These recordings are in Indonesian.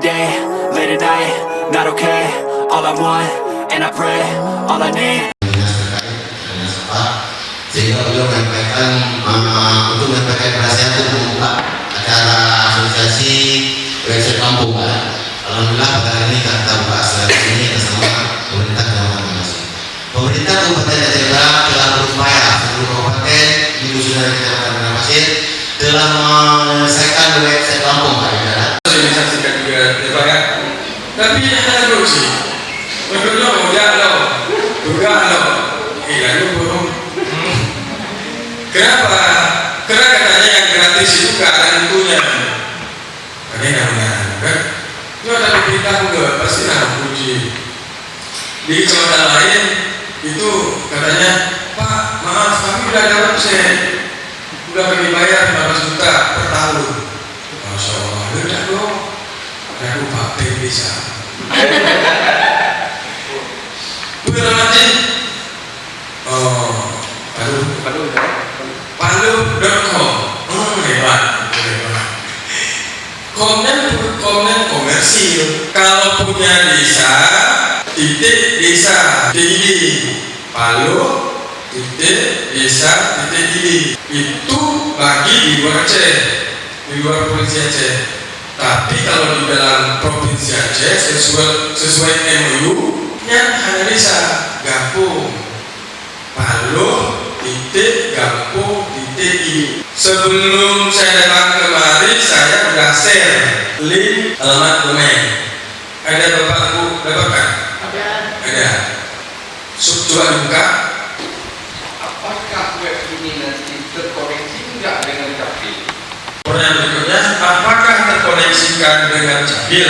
day, late at night, not okay. All I want, and I pray, all I need. Sehingga beliau menyampaikan untuk menyampaikan kerasnya itu membuka acara asosiasi website kampung kan. Alhamdulillah pada hari ini kita buka asosiasi ini bersama pemerintah Kabupaten Bekasi. Pemerintah Kabupaten Jayapura telah berupaya seluruh kabupaten di dusun Kecamatan Pasir telah menyelesaikan website kampung Pak Yudara. Saya disaksikan juga ya, tapi ada korupsi. Menurutnya kenapa? Karena katanya yang gratis itu gak ada tentunya. Katanya kan? Itu ada pemerintah juga pasti ada puji. Di kecamatan lain itu katanya, Pak, maaf kami udah ada website, udah kami bayar 15 juta per tahun. Masya Allah, udah dong. Aku pakai bisa. Bener aja. Oh, Palu.com. Hebat. Komen komersil. Kalau punya desa, titik desa, titik Palu, titik desa, titik ini. Itu bagi di luar Aceh, di luar provinsi Aceh. Tapi kalau di dalam provinsi Aceh sesuai MOU-nya hanya desa Gampung, Palu, titik Gampung, titik ini. Sebelum saya datang kemari, saya sudah share link alamat domain. Ada Bapak Ibu dapatkan? Ada. Coba dibuka. Apakah web ini nanti terkoneksi enggak dengan Capil? Pertanyaan berikutnya, apakah terkoneksikan dengan Capil?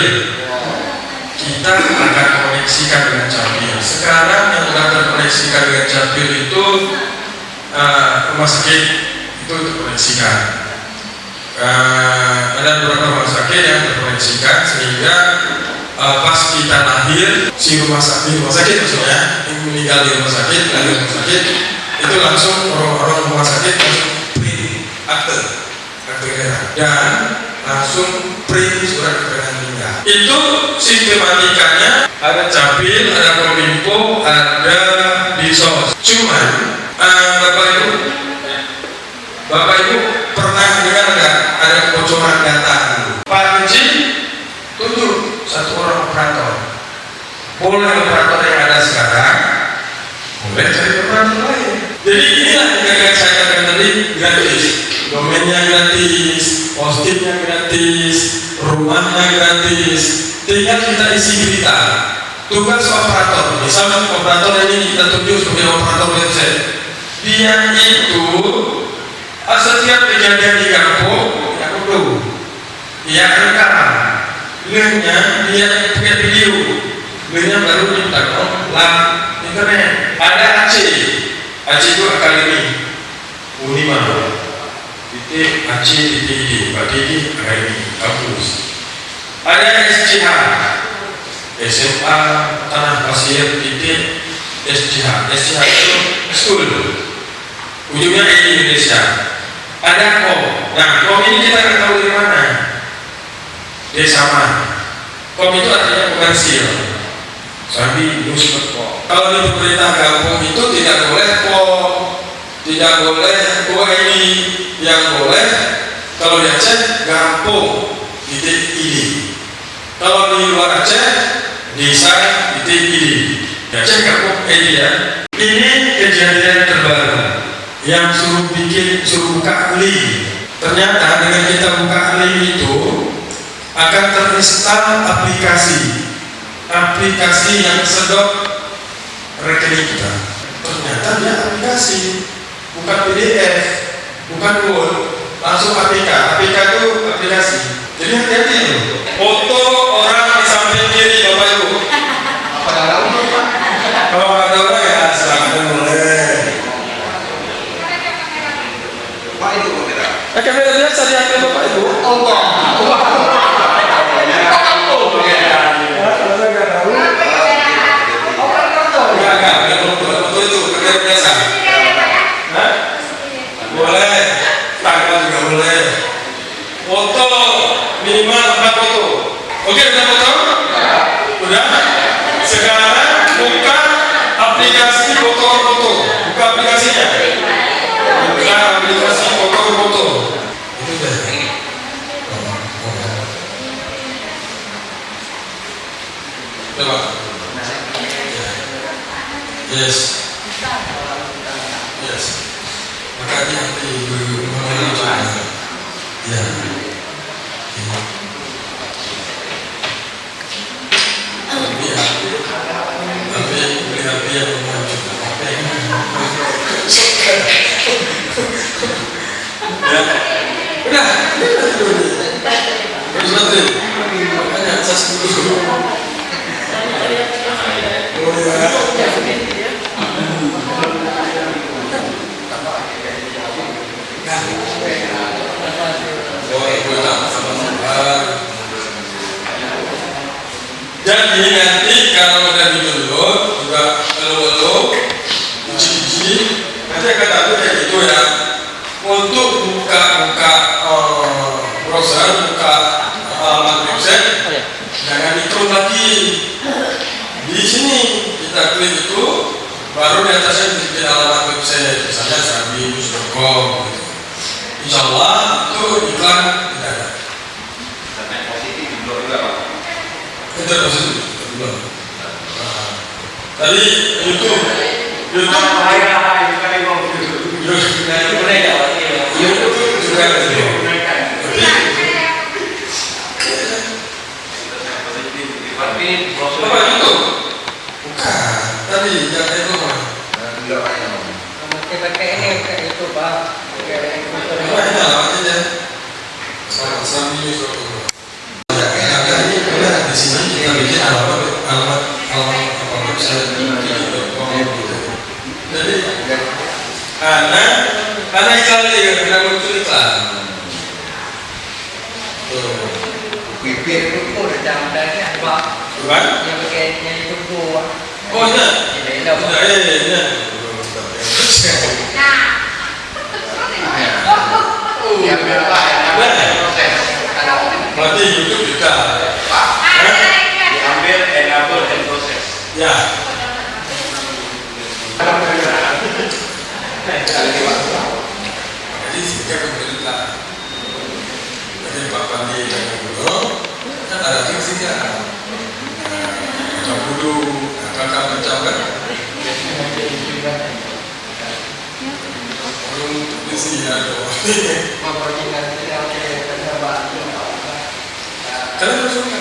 Kita akan koneksikan dengan Capil. Sekarang yang sudah terkoneksikan dengan Capil itu rumah sakit itu terkoneksikan. Ada beberapa rumah sakit yang terkoneksikan sehingga pas kita lahir si rumah sakit maksudnya yang meninggal di rumah sakit, itu langsung orang rumah sakit langsung print akte merah dan langsung print surat keterangan meninggal. Itu sistematikanya ada Capil, ada Kominfo, ada Dinsos. Cuman Bapak Ibu pernah dengar nggak ada kebocoran data? Pak Haji tunjuk satu orang operator. Boleh operator yang ada sekarang, boleh cari operator lain. Jadi inilah yang saya katakan tadi, gratis. Domainnya gratis, hostingnya gratis, rumahnya gratis. Tinggal kita isi berita. Tugas operator, misalnya operator ini kita tunjuk sebagai operator website. Dia itu setiap kejadian di kampung, ya perlu, dia rekam, linknya dia punya video, linknya baru kita live internet. Ada Aceh itu akademi Unima, titik Aceh titik ini, berarti ini akademi kampus. Ada SCH, SMA Tanah Pasir titik SCH itu school, ujungnya ini Indonesia. Ada kom, nah kom ini kita nggak tahu dari mana. Dia sama. Kom itu artinya komersil. Sambil news.com. Kalau di pemerintah kampung itu tidak boleh kom, tidak boleh ini, yang boleh kalau di Aceh Gampung titik ini. Kalau di luar Aceh desa titik ini. Di Aceh Gampung ini ya. Ini kejadian terbaru yang suruh buka link. Ternyata dengan kita buka link itu akan terinstal aplikasi yang sedot rekening kita. Ternyata dia aplikasi, bukan PDF, bukan Word, langsung APK itu aplikasi. Jadi hati-hati loh. Foto orang di samping kiri Bapak Ibu. Kalau ada orang ya silakan boleh. Kamera biasa diambil Bapak Ibu. Allah. Boleh, tanggal juga boleh. Foto minimal 4 foto. Oke, aplikasi foto-foto. Buka aplikasinya. Buka aplikasi foto-foto. Itu udah. Coba. Yes. Yes. Makanya nanti ibu-ibu coba. Ya. Tapi melihat dia maju. Ya. Udah. Terus nanti. Makanya asas dulu. Oh ya. Jadi nanti kalau udah di-download juga elo-elo uji-uji nanti akan tahu kayak gitu ya. Untuk buka browser, buka alamat website jangan diklik lagi. Di sini kita klik itu baru di atasnya bikin alamat website, misalnya sabius.com gitu. Insya Allah itu iklan tidak ada. Internet positif belum juga Pak. Internet positif belum. Tadi YouTube juga apa YouTube? Bukan. Tadi yang itu mah. Pakai ini kayak itu Pak. Apa ini alamatnya? Sabius.com. Di sini kita bikin alamat apa website gitu. Jadi karena iklan ini tidak muncul iklan. Bibir itu udah jamdannya Pak. Bukan? Yang pakainya itu buah. Oh iya. Iya. Yang berapa ya? Berarti YouTube juga. Diambil enable dan proses. Ya. Jadi jika pemerintah dari Pak Pandi dan Gubernur kan ada fungsinya. Macam dulu, kakak macam kan. Belum isi ada. Karena harus suka.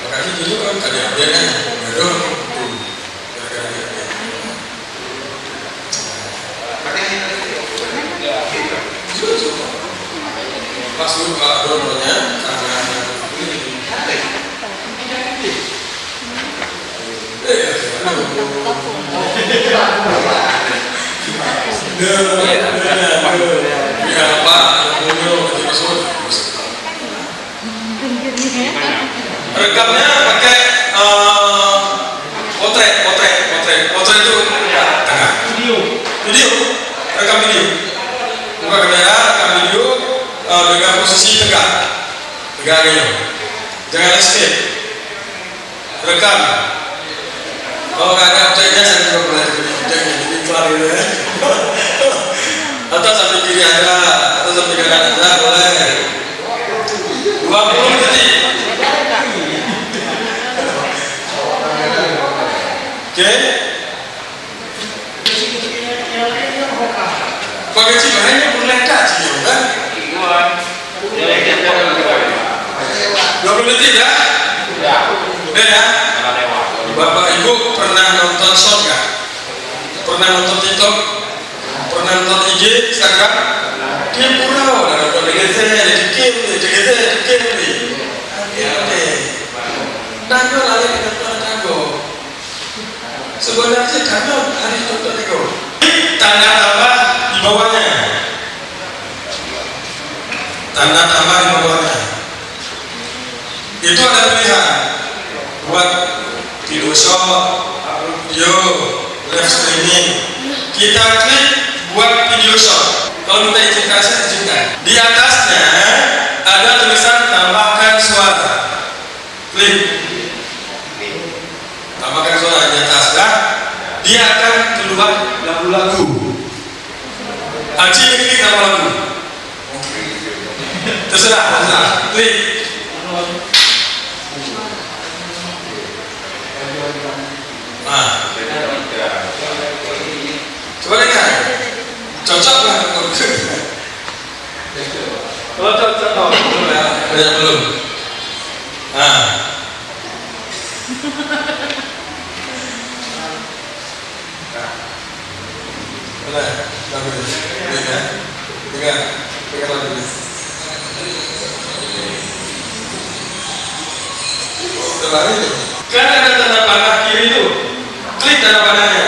Makanya dulu kan kadang-kadang kan baru pas lupa dononya karena rekamnya pakai potret itu tengah video rekam video buka kamera rekam video dengan posisi tegak gini jangan escape rekam kalau nggak ada objeknya saya juga boleh jadi objeknya jadi kelar gitu ya atau sampai kiri aja atau sampai kanan aja boleh 20 detik. Oke. Pakai sih bahannya berledak sih kan? 20 detik ya? Udah ya? Bapak Ibu pernah nonton short nggak? Pernah nonton TikTok? Pernah nonton IG, Instagram? Dia purau, ada nonton dikim nih. Nanggo lari ke nonton nanggo. Sebenarnya kami hari nonton nanggo. Tanda tambah di bawahnya. Tanda tambah di bawahnya. Itu ada pilihan buat video shot, video live streaming. Kita klik buat video shot. Kalau minta izinkan saya izinkan. Di atasnya ada tulisan tambahkan suara. Klik. Tambahkan suara di atas. dia akan keluar lagu-lagu. Haji klik apa lagu? Terserah, klik. Coba lihat, cocok lah. Kalau cocok, belum ya? Belum. Pegang lagu ini. Terlari itu. Kan ada tanda panah kiri itu. Klik tanda panahnya.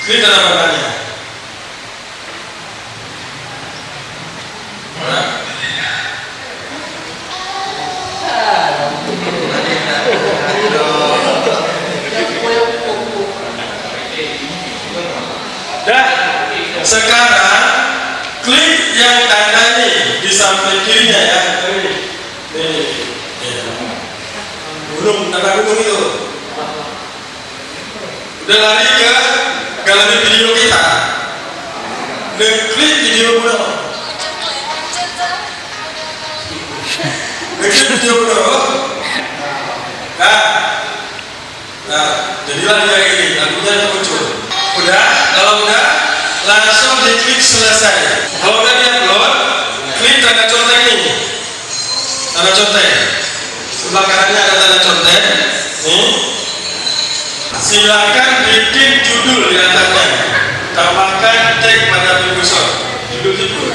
Klik tanda panahnya. Dah. Sekarang klik yang tanda ini di samping kirinya ya. Nih. Gunung, tanda gunung itu. Udah lari ke galeri video kita. Dan klik video gunung. Klik video gunung. Nah, jadilah dia ini, lagunya muncul. Udah, kalau udah, langsung diklik selesai. Kalau udah di-upload, klik tanda conteng ini. Tanda conteng. Sebelah kanannya ada tanda conteng. Nih. Silakan bikin judul di atasnya. Tambahkan tag pada video. Judul.